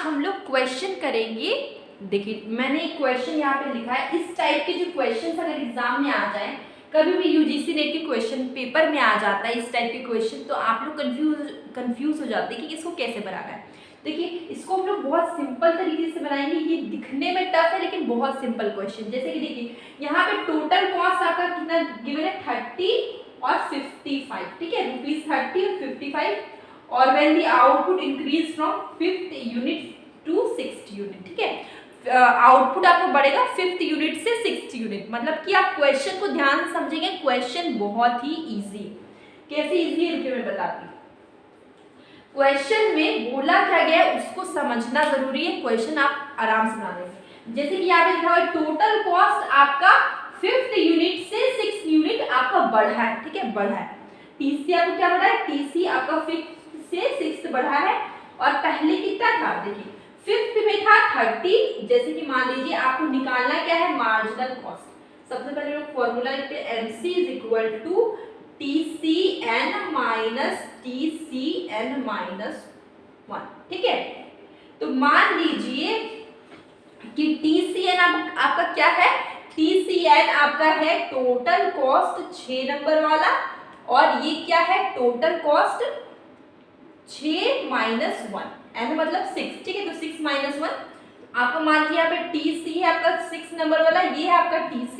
हम लोग क्वेश्चन करेंगे। देखिए मैंने एक क्वेश्चन यहाँ पे लिखा है, इस टाइप के जो क्वेश्चन अगर एग्जाम में आ जाए, कभी भी यूजीसी नेट के क्वेश्चन पेपर में आ जाता है इस टाइप के क्वेश्चन, तो आप लोग कंफ्यूज हो जाते हैं कि इसको कैसे बनाना है। देखिए इसको हम लोग बहुत सिंपल तरीके से बनाएंगे। ये दिखने में टफ है लेकिन बहुत सिंपल क्वेश्चन। जैसे कि देखिए यहाँ पे टोटल कॉस्ट आपका कितना गिवन है, 30 और 55, ठीक है, ₹30 और 55, और when the output increase from 5th unit to 6th unit, ठीक है, आउटपुट आपको बढ़ेगा 5th यूनिट से 6th यूनिट। मतलब कि आप क्वेश्चन को ध्यान से समझेंगे, क्वेश्चन बहुत ही इजी है। कैसे इजी है रुकिए मैं बताती हूँ। क्वेश्चन में बोला क्या गया है उसको समझना जरूरी है, क्वेश्चन आप आराम से बना लेंगे। जैसे कि यहाँ पे लिखा हुआ है टोटल कॉस्ट आपका 5th यूनिट से 6th यूनिट आपका बढ़ा है, ठीक है, बढ़ा है। टीसी आपको क्या बढ़ा है, टीसी आपका 5th से 6th बढ़ा है। और पहले कितना था, देखिए 5th में था 30। जैसे कि मान लीजिए आपको निकालना क्या है, मार्जिनल कॉस्ट। सबसे पहले लोग फॉर्मूला लिखते हैं, MC is equal to TCN minus TCN minus 1, ठीक है। तो मान लीजिए कि TCN आपका क्या है, TCN आपका है टोटल कॉस्ट 6 नंबर वाला, और ये क्या है, टोटल कॉस्ट 6 माइनस 1, n मतलब 6, ठीक है। तो 6 माइनस 1 आपका मान लीजिए यहाँ पे TC है आपका 6 नंबर वाला, ये है आपका TC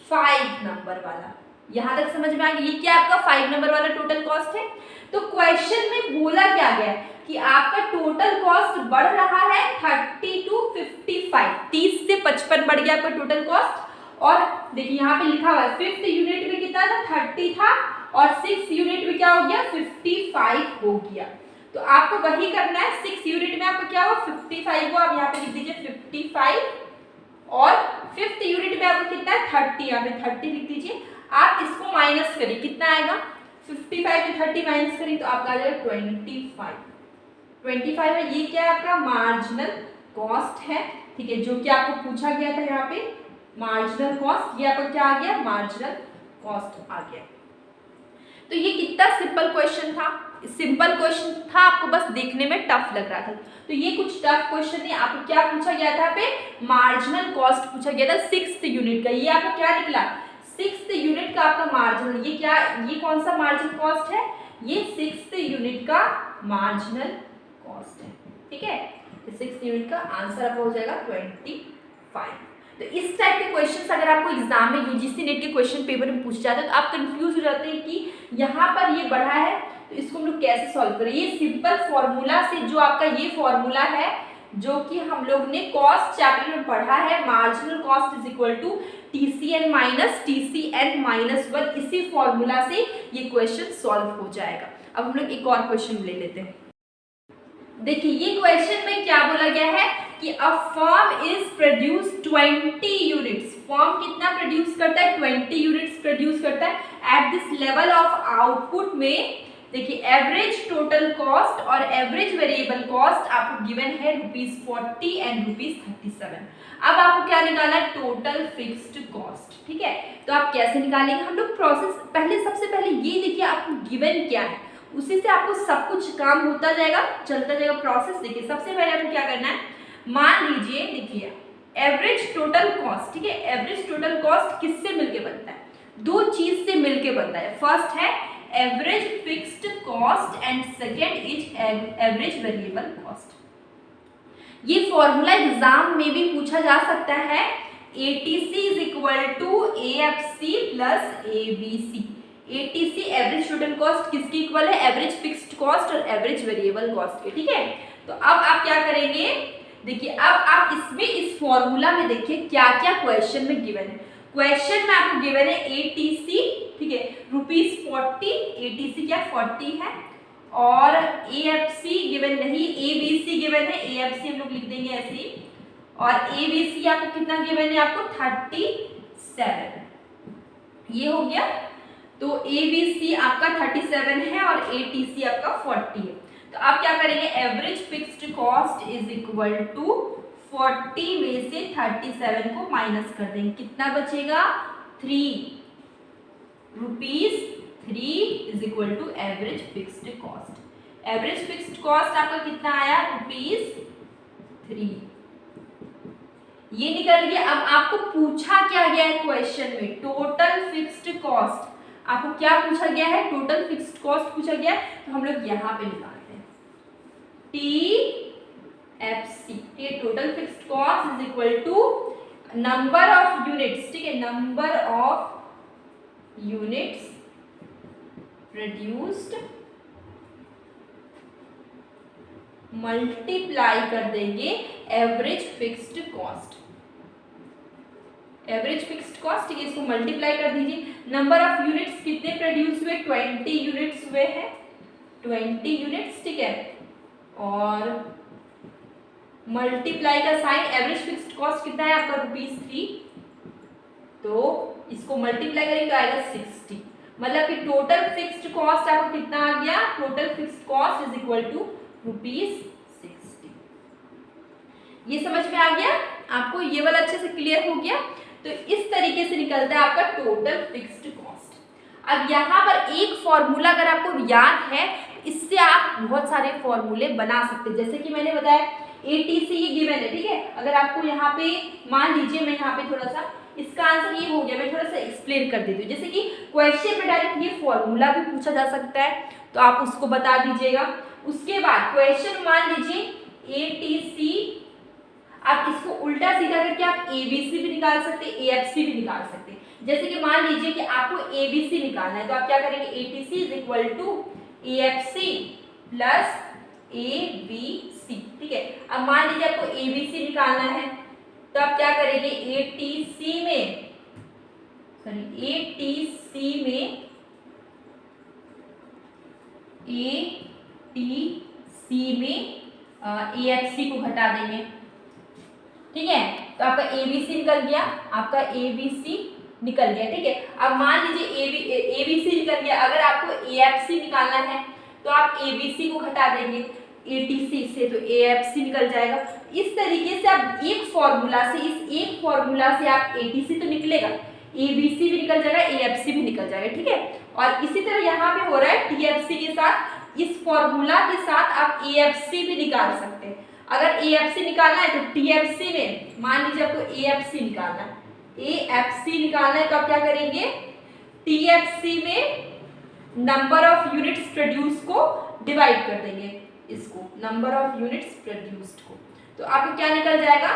5 नंबर वाला। यहां तक समझ में आ गया, ये क्या आपका 5 नंबर वाला टोटल कॉस्ट है। तो क्वेश्चन में बोला क्या गया कि आपका टोटल कॉस्ट बढ़ रहा है 30 टू 55, 30 से 55 बढ़ गया आपका टोटल कॉस्ट। और देखिए यहाँ पे लिखा हुआ है 5th यूनिट में कितना था, 30 था, और 6th यूनिट में क्या हो गया, 55 हो गया। तो आपको वही करना है, 6th यूनिट में आपको क्या हो, 55 हो, आप यहाँ पे लिख दीजिए 55, और 5th यूनिट में आपको कितना है, 30, यहाँ पे 30 लिख दीजिए। आप इसको माइनस करिए, कितना आएगा, 55 में 30 माइनस करिए तो आपका आ जाएगा 25 है। ये क्या है आपका मार्जिनल कॉस्ट है, ठीक है, जो कि आपको पूछा गया था यहाँ पे मार्जिनल कॉस्ट। ये आपका क्या आ गया, मार्जिनल कॉस्ट आ गया। तो ये कितना सिंपल क्वेश्चन था, सिंपल क्वेश्चन था, आपको बस देखने में टफ लग रहा था। तो ये कुछ टफ क्वेश्चन नहीं, आपको क्या पूछा गया था पे, मार्जिनल कॉस्ट पूछा गया था 6th यूनिट का। ये आपका क्या निकला, 6th यूनिट का आपका मार्जिनल, ये क्या, ये कौन सा मार्जिनल कॉस्ट है, ये 6th यूनिट का मार्जिनल कॉस्ट है, ठीक है। 6th यूनिट का आंसर आपका हो जाएगा 25। तो इस टाइप के क्वेश्चंस अगर आपको एग्जाम में यूजीसी नेट के क्वेश्चन पेपर में पूछ जाते हैं तो आप कंफ्यूज हो जाते हैं कि यहाँ पर ये बढ़ा है तो इसको हम लोग कैसे सॉल्व करें। ये सिंपल फॉर्मूला से, जो आपका ये फॉर्मूला है जो कि हम लोग ने कॉस्ट चैप्टर में पढ़ा है, marginal cost is equal to TCN minus TCN minus 1, इसी फॉर्मूला से ये क्वेश्चन सॉल्व हो जाएगा। अब हम लोग एक और क्वेश्चन ले लेते हैं। देखिए ये क्वेश्चन में क्या बोला गया है कि a firm is produce 20 units. Firm कितना प्रोड्यूस करता है, 20 यूनिट्स प्रोड्यूस करता है। At this level of output में देखिए एवरेज टोटल कॉस्ट और एवरेज वेरिएबल कॉस्ट आपको गिवन है ₹40 एंड ₹37। अब आपको क्या निकालना है, टोटल फिक्स्ड कॉस्ट, ठीक है। तो आप कैसे निकालेंगे, हम लोग प्रोसेस पहले, सबसे पहले ये देखिए आपको गिवन क्या है, उसी से आपको सब कुछ काम होता जाएगा, चलता जाएगा प्रोसेस। देखिए सबसे पहले आपको क्या करना है, मान लीजिए देखिए एवरेज टोटल कॉस्ट, ठीक है, एवरेज टोटल कॉस्ट किससे मिलके बनता है, दो चीज से मिलके बनता है। फर्स्ट है average fixed cost and second is average variable cost. ये फॉर्मूला एग्जाम में भी पूछा जा सकता है, ATC is equal to AFC plus ABC। ATC average total cost किसकी इक्वल है, एवरेज फिक्स्ड कॉस्ट और एवरेज वेरिएबल कॉस्ट के, ठीक है। तो अब आप क्या करेंगे, देखिए अब आप इसमें इस फॉर्मूला में देखिए क्या क्या क्वेश्चन में गिवन है। क्वेश्चन में आपको गिवन है ATC, ठीक है, ₹40, ATC क्या 40 है, और AFC गिवन नहीं, ABC गिवन है, AFC हम लोग लिख देंगे ऐसे ही, और ABC आपको कितना गिवन है, आपको 37, ये हो गया। तो ABC आपका 37 है और ATC आपका 40 है। तो आप क्या करेंगे, average fixed cost is equal to 40 में से 37 को माइनस कर देंगे, कितना बचेगा, ₹3 is equal to average fixed cost. Average fixed cost आपका कितना आया, 3। ये निकल गया। अब आपको पूछा क्या गया है क्वेश्चन में, टोटल फिक्स्ड कॉस्ट। आपको क्या पूछा गया है, टोटल फिक्स्ड कॉस्ट पूछा गया है, तो हम लोग यहाँ पे निकालते हैं TFC, ठीक है। Total fixed cost is equal to number of units, ठीक है, number of units produced multiply कर देंगे average fixed cost. Average fixed cost, ठीक है, इसको मल्टीप्लाई कर दीजिए। नंबर ऑफ यूनिट्स कितने प्रोड्यूस हुए, 20 यूनिट्स हुए हैं, 20 यूनिट्स, ठीक है। और मल्टीप्लाई का साइन, एवरेज फिक्स्ड कॉस्ट कितना है आपका ₹3, तो इसको मल्टीप्लाई करेंगे तो आएगा 60। मतलब कि टोटल फिक्स्ड कॉस्ट आपको कितना आ गया, total fixed cost is equal to ₹60। ये समझ में आ गया आपको, ये वाला अच्छे से क्लियर हो गया। तो इस तरीके से निकलता है आपका टोटल फिक्स्ड कॉस्ट। अब यहाँ पर एक फॉर्मूला अगर आपको याद है, इससे आप बहुत सारे फॉर्मूले बना सकते हैं। जैसे कि मैंने बताया ATC ये गिवन है, ठीक है। अगर आपको यहाँ पे मान लीजिए, मैं यहाँ पे थोड़ा सा इसका आंसर ये हो गया, मैं थोड़ा सा एक्सप्लेन कर देती हूँ। जैसे कि क्वेश्चन में डायरेक्ट ये फॉर्मूला भी पूछा जा सकता है, तो आप उसको बता दीजिएगा। उसके बाद क्वेश्चन मान लीजिए ATC, आप इसको उल्टा सीधा करके आप ABC भी निकाल सकते हैं, AFC भी निकाल सकते हैं। जैसे कि मान लीजिए कि आपको ABC निकालना है, तो आप क्या करेंगे, ATC is equal to AFC plus ABC, ठीक है। अब मान लीजिए आपको ABC निकालना है, तो आप क्या करेंगे, ATC में AFC को घटा देंगे, ठीक है। तो आपका ABC निकल गया, आपका ABC निकल गया, ठीक है। अब मान लीजिए ABC निकल गया, अगर आपको AFC निकालना है तो आप ABC को घटा देंगे ATC से, तो AFC निकल जाएगा। इस तरीके से आप एक फॉर्मूला से, इस एक फॉर्मूला से आप ATC तो निकलेगा, ABC भी निकल जाएगा, AFC भी निकल जाएगा, ठीक है। और इसी तरह यहाँ पे हो रहा है TFC के साथ, इस फॉर्मूला के साथ आप AFC भी निकाल सकते हैं। अगर AFC निकालना है तो TFC में, मान लीजिए आपको AFC निकालना है, AFC निकालना है, तो आप क्या करेंगे, TFC में नंबर ऑफ यूनिट्स प्रोड्यूस को डिवाइड कर देंगे, इसको नंबर ऑफ यूनिट्स प्रोड्यूस्ड को, तो आपको क्या निकल जाएगा,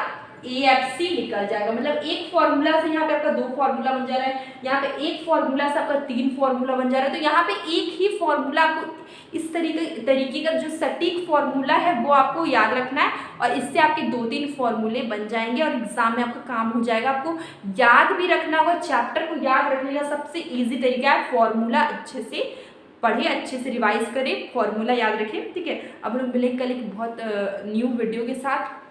AFC निकल जाएगा। मतलब एक फॉर्मूला से यहाँ पे आपका 2 फॉर्मूला बन जा रहा है, यहाँ पे एक फॉर्मूला से आपका 3 फॉर्मूला बन जा रहा है। तो यहाँ पे एक ही फॉर्मूला आपको, इस तरीके का जो सटीक फॉर्मूला है वो आपको याद रखना है, और इससे आपके 2-3 फॉर्मूले बन जाएंगे और एग्जाम में आपका काम हो जाएगा। आपको याद भी रखना होगा, चैप्टर को याद रखने का सबसे ईजी तरीका है फॉर्मूला अच्छे से पढ़े, अच्छे से रिवाइज करें, फॉर्मूला याद रखें, ठीक है। अब हम लोग मिलेंगे कल एक बहुत न्यू वीडियो के साथ।